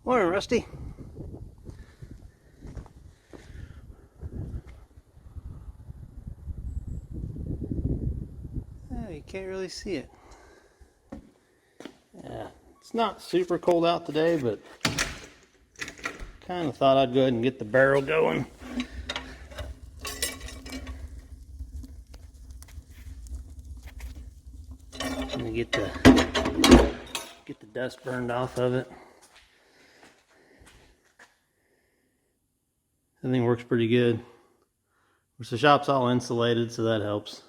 Morning, Rusty. Oh, you can't really see it. Yeah, it's not super cold out today, but kind of thought I'd go ahead and get the barrel going. And get the dust burned off of it. Everything works pretty good. The shop's all insulated, so that helps.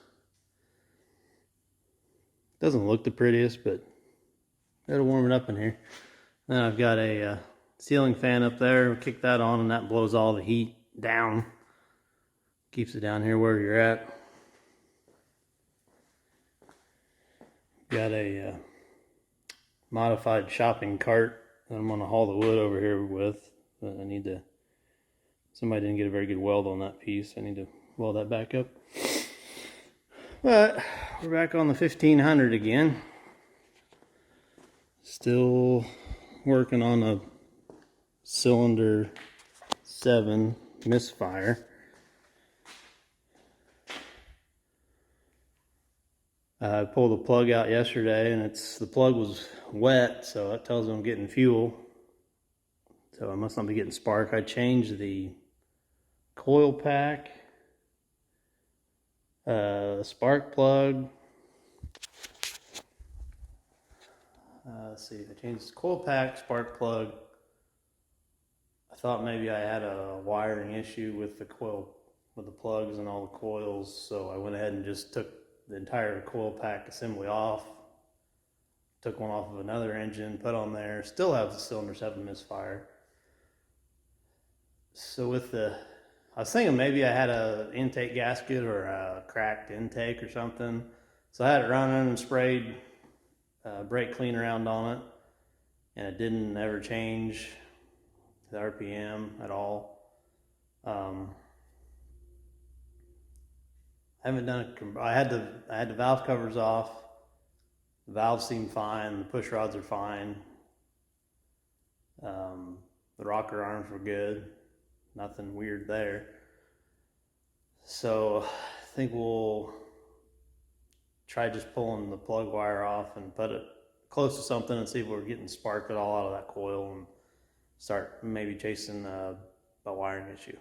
Doesn't look the prettiest, but it'll warm it up in here. Then I've got a ceiling fan up there. We'll kick that on, and that blows all the heat down. Keeps it down here where you're at. Got a modified shopping cart that I'm going to haul the wood over here with. But I need to. Somebody didn't get a very good weld on that piece. I need to weld that back up. But we're back on the 1500 again. Still working on a cylinder 7 misfire. I pulled the plug out yesterday, and the plug was wet, so that tells me I'm getting fuel. So I must not be getting spark. I changed the coil pack, spark plug. Let's see, I changed the coil pack, spark plug. I thought maybe I had a wiring issue with the plugs and all the coils, so I went ahead and just took the entire coil pack assembly off. Took one off of another engine, put on there. Still have the cylinder 7 misfire. So I was thinking maybe I had a intake gasket or a cracked intake or something. So I had it running and sprayed brake clean around on it, and it didn't ever change the RPM at all. I haven't done it. I had the valve covers off. The valves seem fine. The push rods are fine. The rocker arms were good. Nothing weird there. So I think we'll try just pulling the plug wire off and put it close to something and see if we're getting spark at all out of that coil, and start maybe chasing a wiring issue.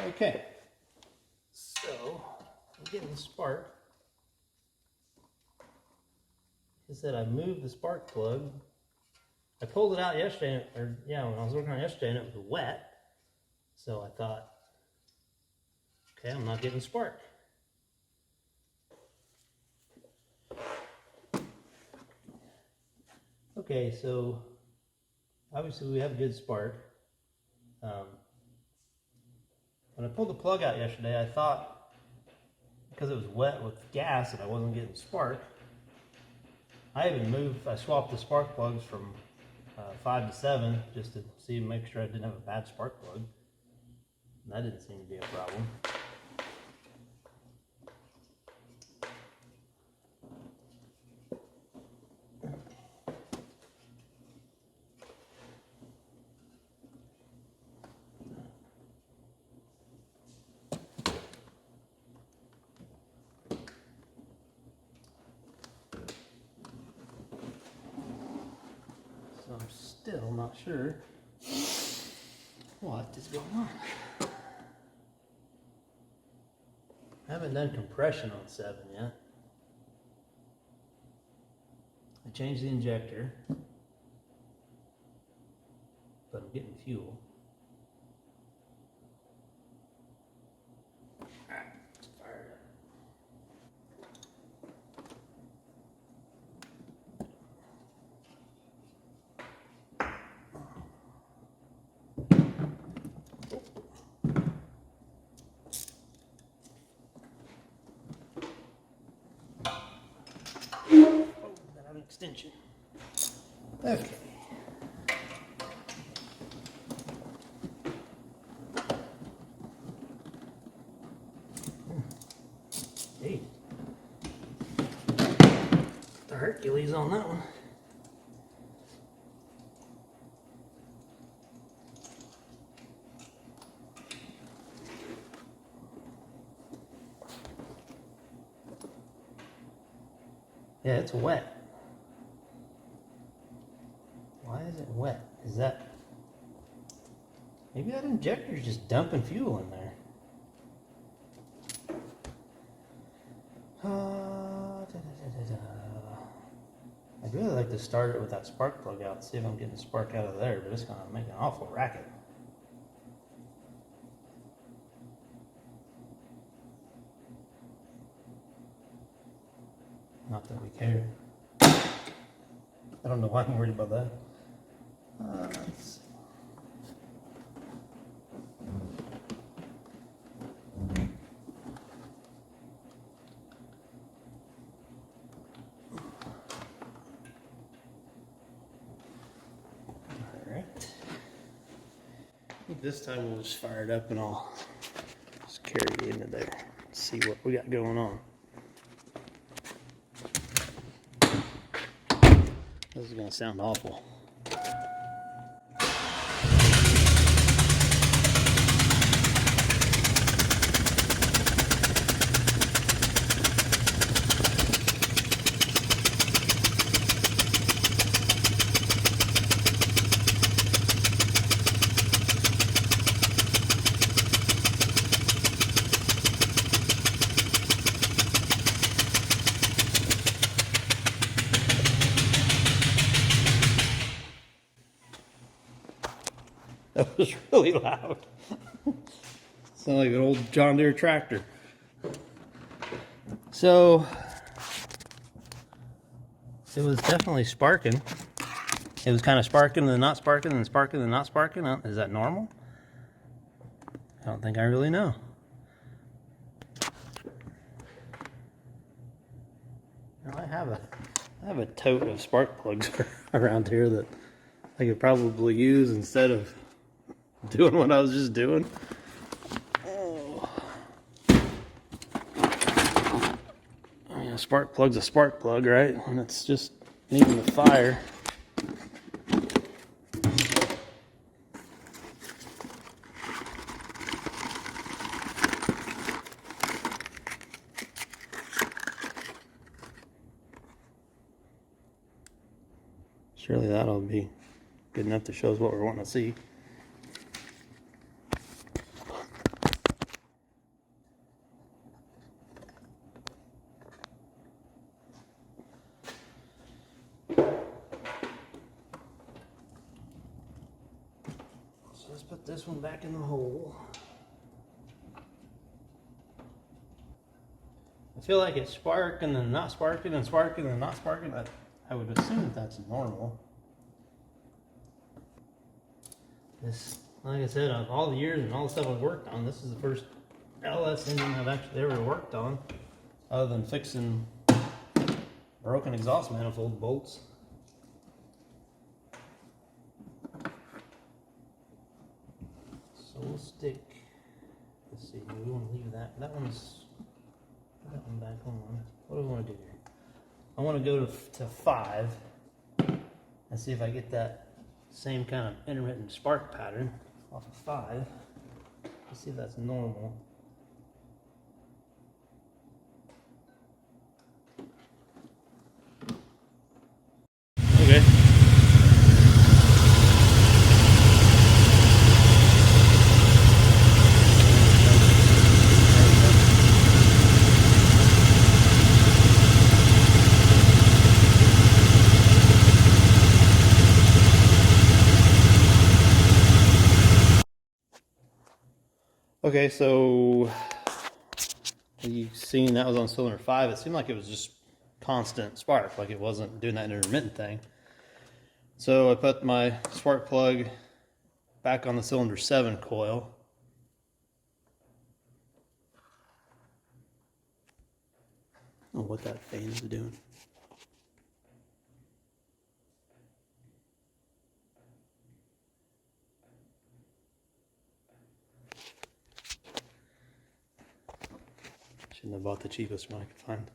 Okay, so I'm getting the spark. Like I said, I moved the spark plug. I pulled it out yesterday, when I was working on it yesterday, and it was wet. So I thought, okay, I'm not getting spark. Okay, so obviously we have a good spark. When I pulled the plug out yesterday, I thought because it was wet with gas that I wasn't getting spark. I swapped the spark plugs from 5 to 7 just to make sure I didn't have a bad spark plug. And that didn't seem to be a problem. So I'm still not sure what is going on. I haven't done compression on 7 yet. I changed the injector, but I'm getting fuel. Alright, let's fire it up. Extension. Okay. Hercules on that one. Yeah, it's wet. Why is it wet? Is that... Maybe that injector's just dumping fuel in there. I'd really like to start it with that spark plug out, see if I'm getting spark out of there, but it's going to make an awful racket. Not that we care. I don't know why I'm worried about that. Let's see. This time we'll just fire it up and I'll just carry it into there. See what we got going on. This is going to sound awful. That was really loud. Sounded like an old John Deere tractor. So, it was definitely sparking. It was kind of sparking and then not sparking and sparking and not sparking. Is that normal? I don't think I really know. Now, I have a tote of spark plugs around here that I could probably use instead of doing what I was just doing. Oh. I mean, a spark plug's a spark plug, right? And it's just needing the fire. Surely that'll be good enough to show us what we're wanting to see. So let's put this one back in the hole. I feel like it's sparking and not sparking and sparking and not sparking. I would assume that's normal. This, like I said, of all the years and all the stuff I've worked on, this is the first LS engine I've actually ever worked on, other than fixing broken exhaust manifold bolts. So we'll stick, let's see, we want to leave that one back on. What do we want to do here? I want to go to 5 and see if I get that same kind of intermittent spark pattern off of 5. Let's see if that's normal. Okay. Okay, so you've seen that was on cylinder 5. It seemed like it was just constant spark, like it wasn't doing that intermittent thing. So I put my spark plug back on the cylinder 7 coil. I don't know what that fan is doing. Shouldn't have bought the cheapest one I could find.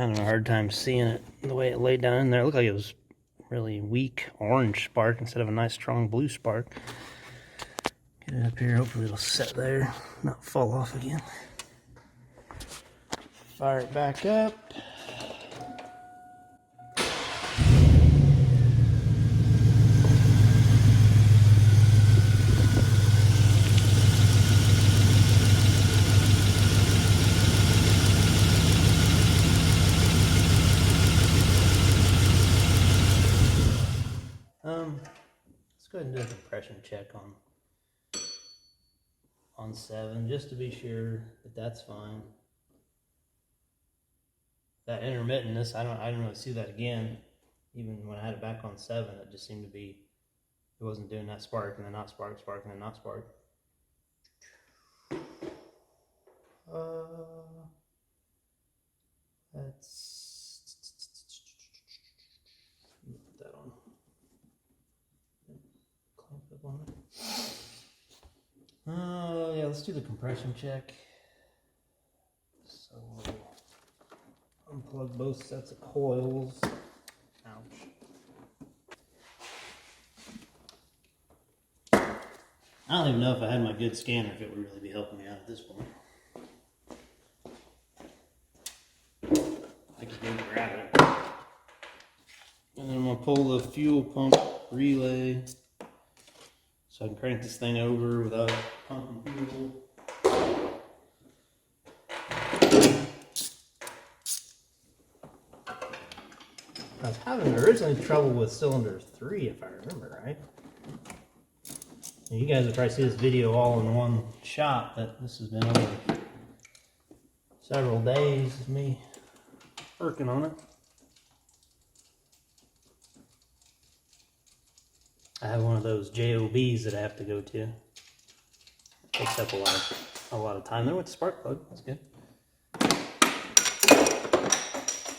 having a hard time seeing it the way it laid down in there. It looked like it was really weak orange spark instead of a nice strong blue spark. Get it up here, hopefully it'll set there, not fall off again. Fire it back up. Let's go ahead and do a compression check on 7, just to be sure that that's fine. That intermittentness, I didn't really see that again. Even when I had it back on 7, it just seemed to be, it wasn't doing that spark and then not spark, spark and then not spark. Let's put that on. Clamp up on it. Yeah, let's do the compression check. So we'll unplug both sets of coils. Ouch. I don't even know if I had my good scanner if it would really be helping me out at this point. I could go grab it. And then I'm going to pull the fuel pump relay so I can crank this thing over without pumping fuel. I was having originally trouble with cylinder 3, if I remember right. And you guys will probably see this video all in one shot, but this has been over several days of me working on it. I have one of those JOBs that I have to go to. It takes up a lot of time. There went the spark plug. That's good.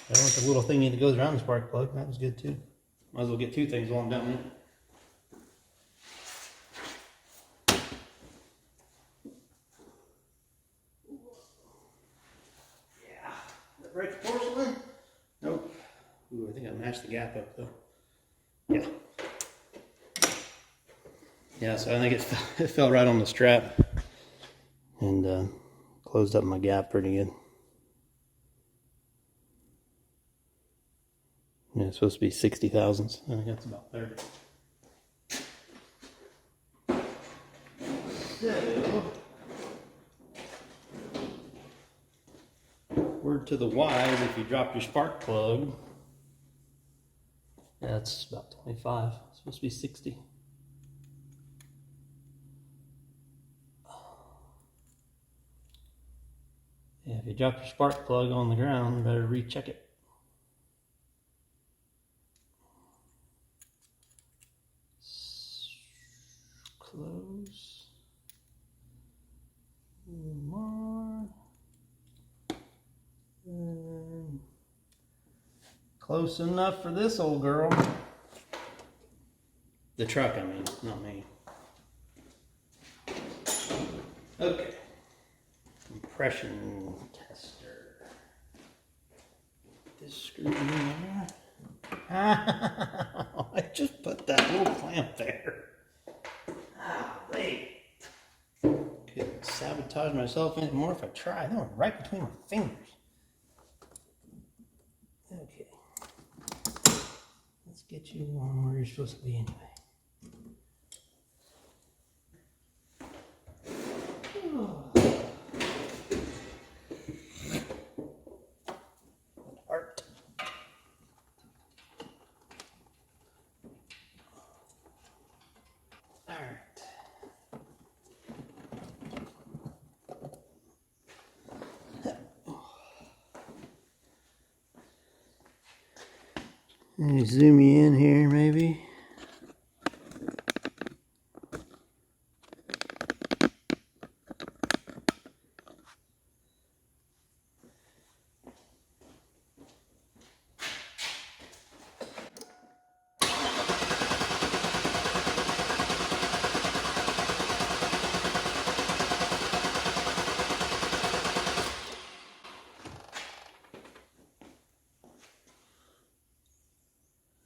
I want the little thingy that goes around the spark plug. That was good too. Might as well get 2 things while I'm down there. Yeah. Did that break the porcelain? Nope. Ooh, I think I mashed the gap up though. Yeah. Yeah, so I think it fell right on the strap and closed up my gap pretty good. Yeah, it's supposed to be 60 thousandths. I think that's about 30. So, word to the wise, if you drop your spark plug, yeah, that's about 25. It's supposed to be 60. Yeah, if you drop your spark plug on the ground, you better recheck it. Close. A little more. And close enough for this old girl. The truck, I mean, not me. Okay. Compression tester. This screw in there. I just put that little clamp there. Wait. Couldn't sabotage myself anymore if I tried. That went right between my fingers. Okay. Let's get you on where you're supposed to be anyway. Art. All right. Let me zoom you in here, maybe.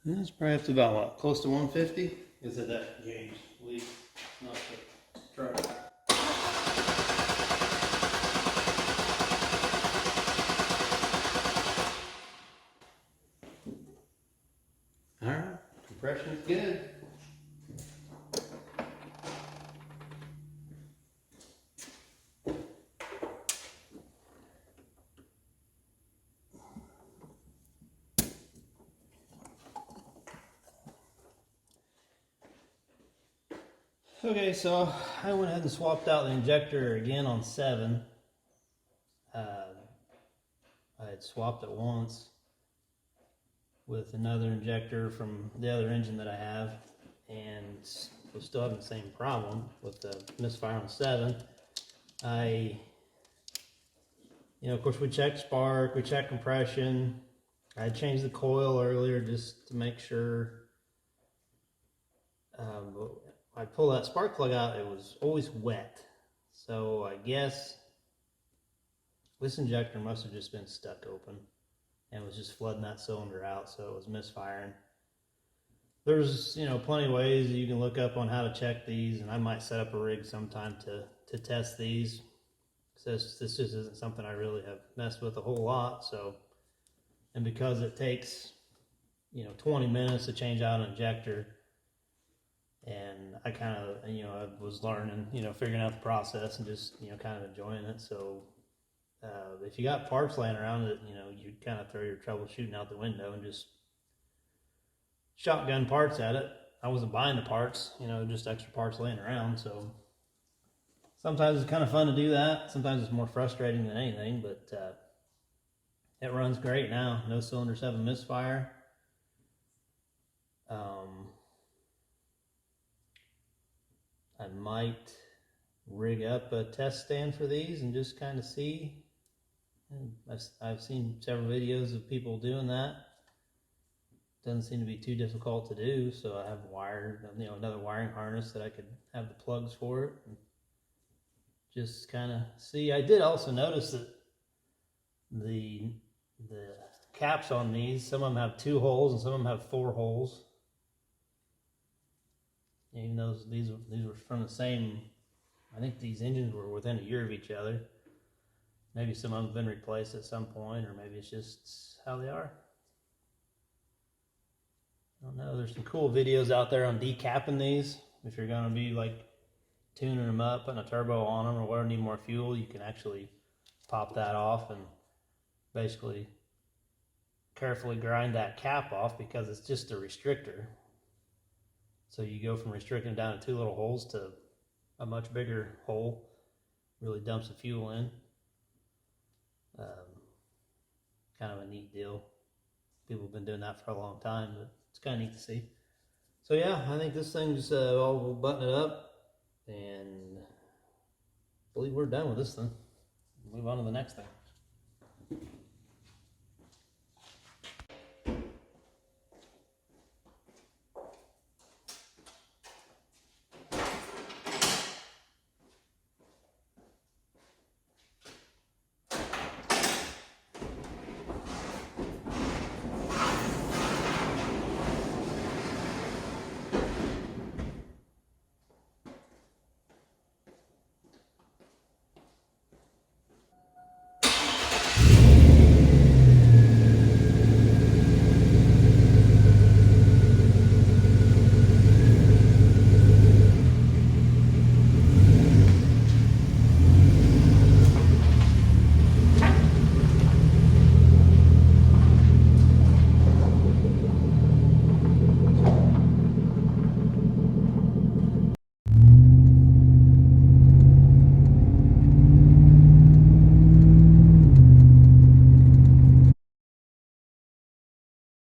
That's probably up to about what, close to 150? Is it that gauge leak? Not the truck. Alright, compression's good. Okay, so I went ahead and swapped out the injector again on 7. I had swapped it once with another injector from the other engine that I have, and was still having the same problem with the misfire on 7. Of course, we checked spark, we checked compression. I had changed the coil earlier just to make sure. I pulled that spark plug out, it was always wet. So I guess this injector must have just been stuck open and was just flooding that cylinder out, so it was misfiring. There's, plenty of ways that you can look up on how to check these, and I might set up a rig sometime to test these. This just isn't something I really have messed with a whole lot, so, and because it takes, 20 minutes to change out an injector, and I kind of, I was learning, figuring out the process and just, kind of enjoying it. So if you got parts laying around it, you kind of throw your troubleshooting out the window and just shotgun parts at it. I wasn't buying the parts, just extra parts laying around. So sometimes it's kind of fun to do that. Sometimes it's more frustrating than anything, but it runs great now. No cylinder 7 misfire. I might rig up a test stand for these and just kind of see. And I've seen several videos of people doing that. Doesn't seem to be too difficult to do, so I have wired, another wiring harness that I could have the plugs for it. And just kind of see. I did also notice that the caps on these, some of them have 2 holes and some of them have 4 holes. Even though these were from the same, I think these engines were within a year of each other. Maybe some of them have been replaced at some point, or maybe it's just how they are. I don't know. There's some cool videos out there on decapping these. If you're going to be like tuning them up, putting a turbo on them, or whatever, need more fuel, you can actually pop that off and basically carefully grind that cap off, because it's just a restrictor. So you go from restricting down to 2 little holes to a much bigger hole. Really dumps the fuel in. Kind of a neat deal. People have been doing that for a long time, but it's kind of neat to see. So yeah, I think this thing's all, we'll button it up, and I believe we're done with this thing. Move on to the next thing.